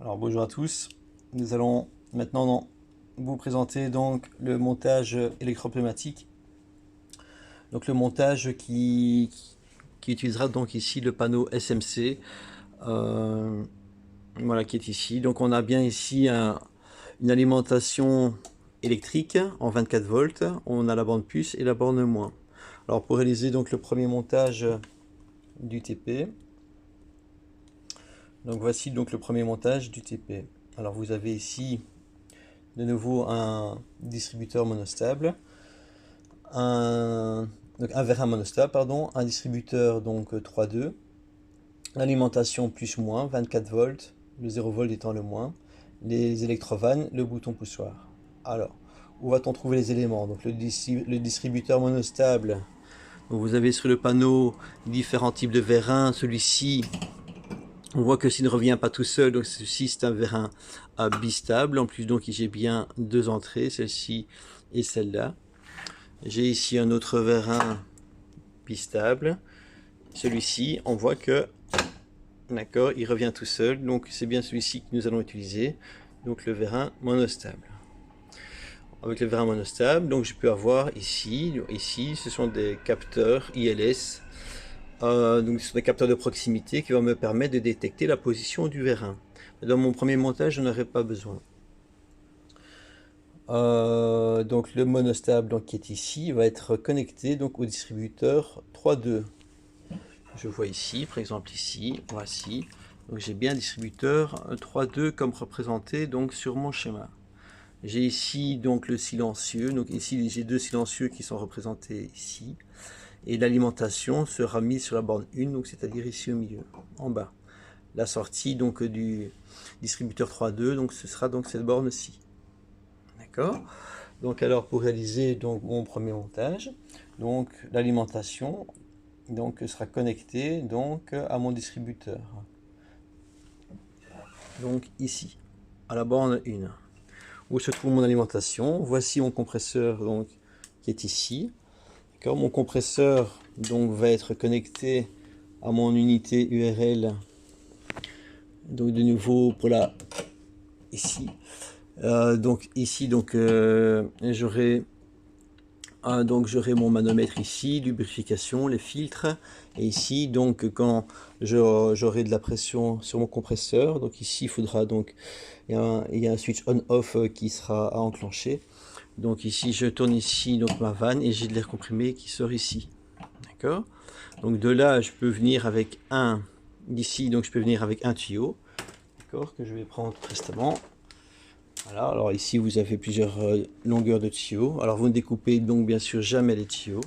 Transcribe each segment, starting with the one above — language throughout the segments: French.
Alors bonjour à tous, nous allons maintenant vous présenter donc le montage électropneumatique. Donc le montage qui utilisera donc ici le panneau SMC, voilà qui est ici. Donc on a bien ici une alimentation électrique en 24 volts, on a la borne plus et la borne moins. Alors pour réaliser donc le premier montage du TP, donc voici donc le premier montage du TP. Alors vous avez ici de nouveau un distributeur monostable, donc un vérin monostable, pardon, un distributeur donc 3-2, l'alimentation plus-moins, 24 volts, le 0 volt étant le moins, les électrovannes, le bouton poussoir. Alors, où va-t-on trouver les éléments? Donc le distributeur monostable, donc vous avez sur le panneau différents types de vérins, celui-ci on voit que s'il ne revient pas tout seul, donc ceci c'est un vérin bistable. En plus donc j'ai bien deux entrées, celle-ci et celle-là. J'ai ici un autre vérin bistable. Celui-ci, on voit que, d'accord, il revient tout seul. Donc c'est bien celui-ci que nous allons utiliser. Donc le vérin monostable. Avec le vérin monostable, donc je peux avoir ici, ce sont des capteurs ILS. Donc ce sont des capteurs de proximité qui vont me permettre de détecter la position du vérin. Dans mon premier montage, je n'aurai pas besoin. Donc le monostable donc, qui est ici va être connecté donc, au distributeur 3.2. Je vois ici, par exemple ici, voici. Donc j'ai bien un distributeur 3.2 comme représenté donc, sur mon schéma. J'ai ici donc le silencieux, donc ici j'ai deux silencieux qui sont représentés ici. Et l'alimentation sera mise sur la borne 1, donc c'est-à-dire ici au milieu, en bas. La sortie donc du distributeur 3.2, donc ce sera donc cette borne-ci. D'accord? Donc alors pour réaliser donc mon premier montage, donc l'alimentation donc sera connectée donc à mon distributeur. Donc ici, à la borne 1. Où se trouve mon alimentation? Voici mon compresseur donc qui est ici. Mon compresseur donc va être connecté à mon unité URL. Donc de nouveau pour la ici. Donc ici j'aurai j'aurai mon manomètre ici, lubrification, les filtres, et ici donc quand j'aurai de la pression sur mon compresseur, donc ici il faudra donc il y a un switch on-off qui sera à enclencher. Donc ici je tourne ici donc ma vanne et j'ai de l'air comprimé qui sort ici. D'accord. Donc de là je peux venir avec d'ici donc je peux venir avec un tuyau. D'accord, que je vais prendre prestement. Voilà, alors ici vous avez plusieurs longueurs de tuyaux. Alors vous ne découpez donc bien sûr jamais les tuyaux.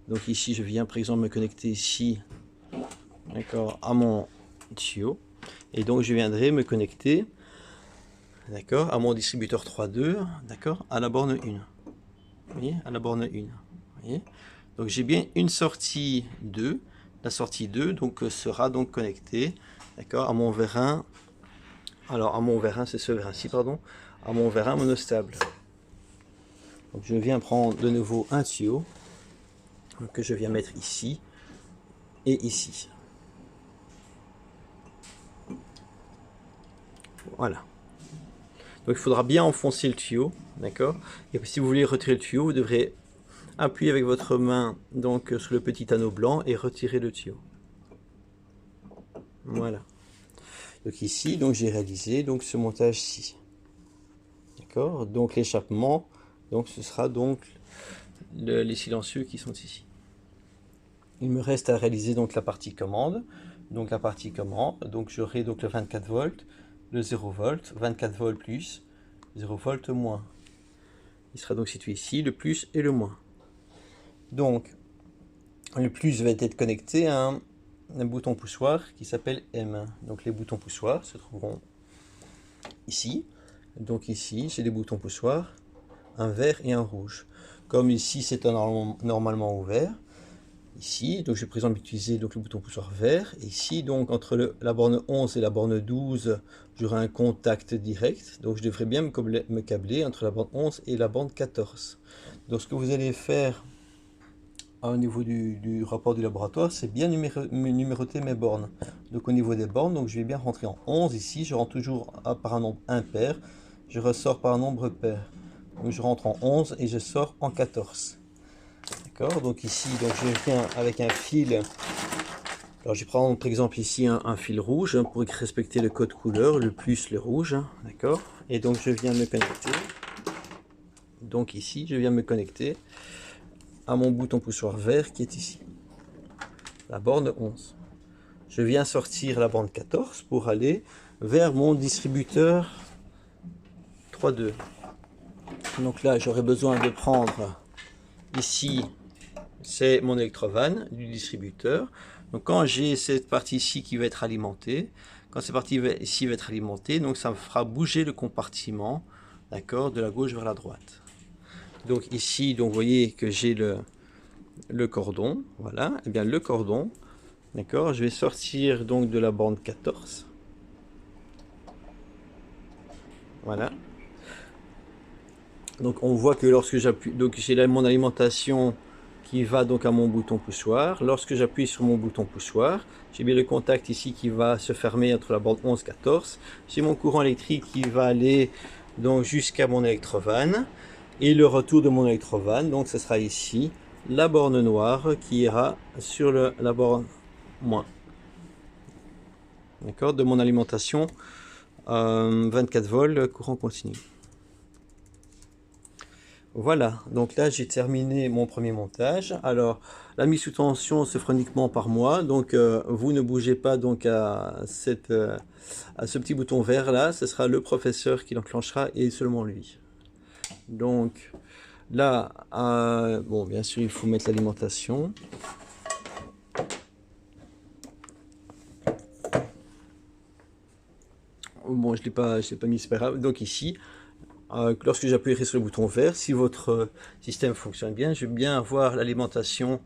Donc ici je viens par exemple me connecter ici, d'accord, à mon tuyau. Et donc je viendrai me connecter, d'accord, à mon distributeur 3.2, d'accord, à la borne 1. Vous voyez, à la borne 1. Vous voyez, donc j'ai bien une sortie 2. La sortie 2 donc sera donc connectée, d'accord, à mon vérin. Alors à mon vérin, c'est ce vérin-ci, pardon, à mon vérin monostable. Donc je viens prendre de nouveau un tuyau que je viens mettre ici et ici. Voilà. Donc il faudra bien enfoncer le tuyau, d'accord. Et si vous voulez retirer le tuyau, vous devrez appuyer avec votre main donc sur le petit anneau blanc et retirer le tuyau. Voilà. Donc ici, donc j'ai réalisé donc ce montage-ci. D'accord. Donc l'échappement, donc ce sera donc les silencieux qui sont ici. Il me reste à réaliser donc la partie commande. Donc la partie commande, donc j'aurai donc le 24 volts, le 0 volt, 24 volts plus, 0 volt moins. Il sera donc situé ici, le plus et le moins. Donc le plus va être connecté à un bouton poussoir qui s'appelle M. Donc les boutons poussoirs se trouveront ici. Donc ici, j'ai des boutons poussoirs, un vert et un rouge. Comme ici c'est normalement ouvert, ici, donc je vais par exemple utiliser donc, le bouton poussoir vert. Et ici, donc entre la borne 11 et la borne 12, j'aurai un contact direct. Donc je devrais bien me câbler entre la borne 11 et la borne 14. Donc ce que vous allez faire au niveau du rapport du laboratoire, c'est bien numéroter mes bornes. Donc au niveau des bornes, donc je vais bien rentrer en 11 ici, je rentre toujours par un nombre impair, je ressors par un nombre pair. Donc je rentre en 11 et je sors en 14. D'accord, donc ici, donc je viens avec un fil. Alors je vais prendre par exemple ici un fil rouge pour respecter le code couleur, le plus le rouge, d'accord. Et donc je viens me connecter. Donc ici, je viens me connecter à mon bouton poussoir vert qui est ici, la borne 11. Je viens sortir la borne 14 pour aller vers mon distributeur 3.2. Donc là, j'aurai besoin de prendre ici, c'est mon électrovanne du distributeur. Donc quand j'ai cette partie ici qui va être alimentée, quand cette partie ici va être alimentée, donc ça me fera bouger le compartiment, d'accord, de la gauche vers la droite. Donc ici, donc vous voyez que j'ai le cordon, voilà, et bien le cordon, d'accord, je vais sortir donc de la borne 14, voilà. Donc on voit que lorsque j'appuie, donc j'ai là mon alimentation qui va donc à mon bouton poussoir. Lorsque j'appuie sur mon bouton poussoir, j'ai bien le contact ici qui va se fermer entre la borne 11 et 14. J'ai mon courant électrique qui va aller donc jusqu'à mon électrovanne et le retour de mon électrovanne, donc ce sera ici la borne noire qui ira sur la borne moins. D'accord, de mon alimentation 24 volts courant continu. Voilà, donc là j'ai terminé mon premier montage. Alors la mise sous tension se fera uniquement par moi, donc vous ne bougez pas donc à ce petit bouton vert là, ce sera le professeur qui l'enclenchera et seulement lui. Donc là, bon bien sûr il faut mettre l'alimentation. Bon je l'ai pas mis, c'est pas grave. Donc ici, lorsque j'appuierai sur le bouton vert, si votre système fonctionne bien, je vais bien avoir l'alimentation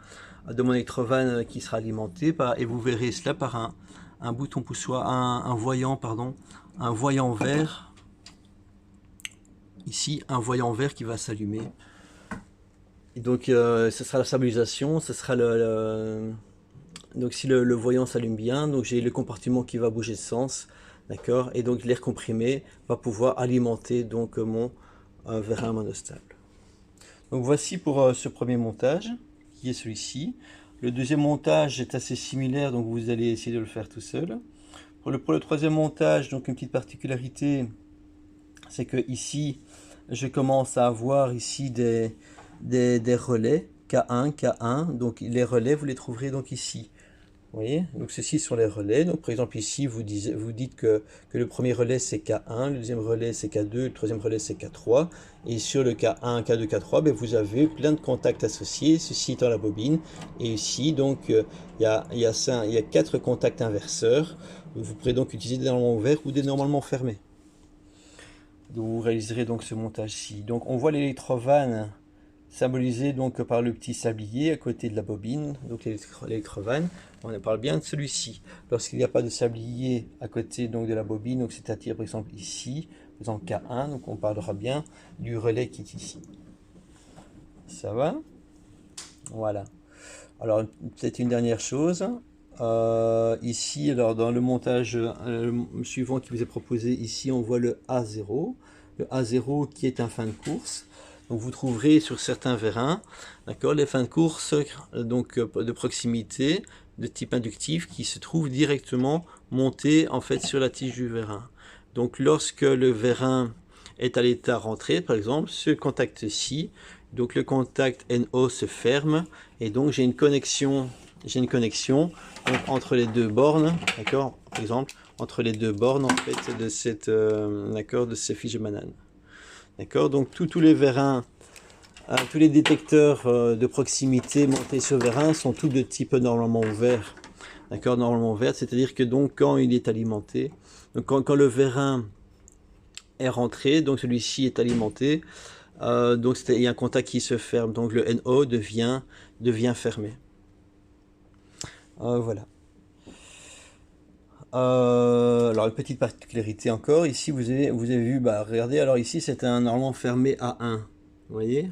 de mon électrovanne qui sera alimentée et vous verrez cela par un bouton poussoir, un voyant, pardon, un voyant vert. Ici, un voyant vert qui va s'allumer. Et donc, ce sera la stabilisation, ce sera donc si le voyant s'allume bien, donc j'ai le compartiment qui va bouger de sens. D'accord, et donc l'air comprimé va pouvoir alimenter donc mon vérin monostable. Donc voici pour ce premier montage qui est celui-ci. Le deuxième montage est assez similaire, donc vous allez essayer de le faire tout seul. Pour le troisième montage, donc une petite particularité, c'est que ici je commence à avoir ici des relais K1, K1. Donc les relais vous les trouverez donc ici. Vous voyez, donc ceci sont les relais. Donc par exemple ici, vous dites que le premier relais c'est K1, le deuxième relais c'est K2, le troisième relais c'est K3. Et sur le K1, K2, K3, ben, vous avez plein de contacts associés, ceci étant la bobine. Et ici, donc, il y a 4 contacts inverseurs. Vous pourrez donc utiliser des normalement ouverts ou des normalement fermés. Donc, vous réaliserez donc ce montage-ci. Donc on voit l'électrovanne symbolisé donc par le petit sablier à côté de la bobine, donc l'électrovanne. On parle bien de celui-ci. Lorsqu'il n'y a pas de sablier à côté donc de la bobine, donc c'est-à-dire par exemple ici, par exemple K1, donc on parlera bien du relais qui est ici. Ça va? Voilà. Alors peut-être une dernière chose. Ici, alors dans le montage suivant qui vous est proposé, ici on voit le A0. Le A0 qui est un fin de course. Donc vous trouverez sur certains vérins, d'accord, les fins de course donc de proximité de type inductif qui se trouvent directement montés en fait sur la tige du vérin. Donc lorsque le vérin est à l'état rentré, par exemple, ce contact-ci, donc le contact NO se ferme et donc j'ai une connexion donc, entre les deux bornes, d'accord, par exemple entre les deux bornes en fait de cette d'accord, de ces fiches de banane. D'accord, donc tous les vérins, tous les détecteurs de proximité montés sur vérin sont tous de type normalement ouvert. D'accord, normalement ouvert, c'est-à-dire que donc quand il est alimenté, donc quand le vérin est rentré, donc celui-ci est alimenté, donc il y a un contact qui se ferme, donc le NO devient fermé. Voilà. Alors une petite particularité encore, ici vous avez vu, bah, regardez, alors ici c'est un normalement fermé à 1, vous voyez,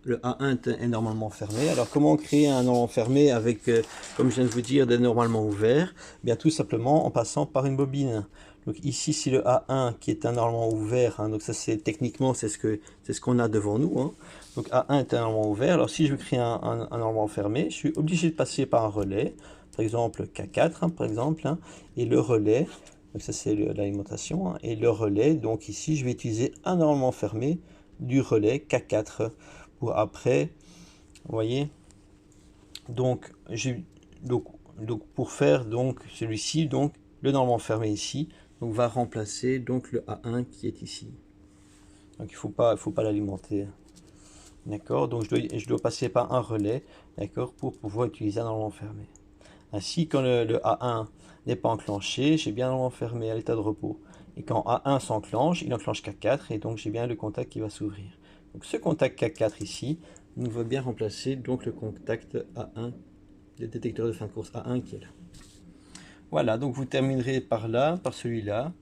le A1 est normalement fermé. Alors comment créer un normalement fermé avec, comme je viens de vous dire, des normalement ouverts? Bien tout simplement en passant par une bobine. Donc ici c'est le A1 qui est un normalement ouvert, hein. Donc ça c'est techniquement c'est ce qu'on a devant nous, hein. Donc A1 est un normalement ouvert. Alors si je veux créer un normalement fermé, je suis obligé de passer par un relais, par exemple K4, hein, par exemple, hein, et le relais. Donc ça c'est l'alimentation, hein, et le relais. Donc ici je vais utiliser un normalement fermé du relais K4 pour après, vous voyez. Donc pour faire donc celui-ci, donc le normalement fermé ici, donc va remplacer donc le A1 qui est ici. Donc il faut pas l'alimenter, d'accord. Donc je dois passer par un relais, d'accord, pour pouvoir utiliser un normalement fermé. Ainsi, quand le A1 n'est pas enclenché, j'ai bien un normalement fermé à l'état de repos. Et quand A1 s'enclenche, il enclenche K4 et donc j'ai bien le contact qui va s'ouvrir. Donc ce contact K4 ici nous va bien remplacer donc le contact A1, le détecteur de fin de course A1 qui est là. Voilà, donc vous terminerez par là, par celui-là,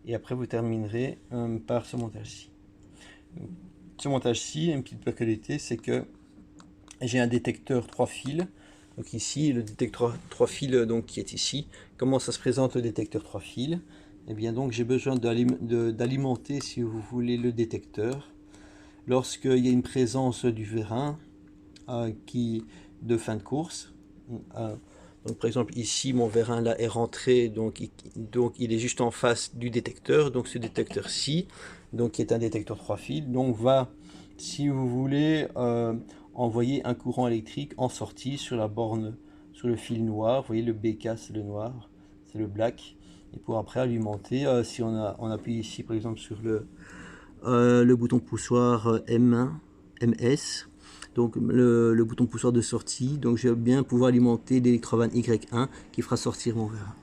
et après vous terminerez par ce montage-ci. Ce montage-ci, une petite particularité, c'est que j'ai un détecteur 3 fils. Donc ici, le détecteur 3 fils donc, qui est ici. Comment ça se présente le détecteur 3 fils? Eh bien donc j'ai besoin d'alimenter, si vous voulez, le détecteur lorsqu'il y a une présence du vérin de fin de course. Donc par exemple ici mon vérin là est rentré, donc il est juste en face du détecteur. Donc ce détecteur-ci, donc qui est un détecteur 3 fils, donc va, si vous voulez, envoyer un courant électrique en sortie sur la borne, sur le fil noir. Vous voyez le BK c'est le noir, c'est le black. Et pour après alimenter, si on appuie ici par exemple sur le bouton poussoir M1, MS, donc le bouton poussoir de sortie, donc je vais bien pouvoir alimenter l'électrovan Y1 qui fera sortir mon vérin.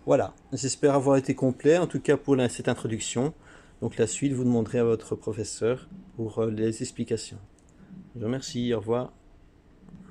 Voilà, j'espère avoir été complet, en tout cas pour cette introduction. Donc la suite, vous demanderez à votre professeur pour les explications. Je vous remercie, au revoir.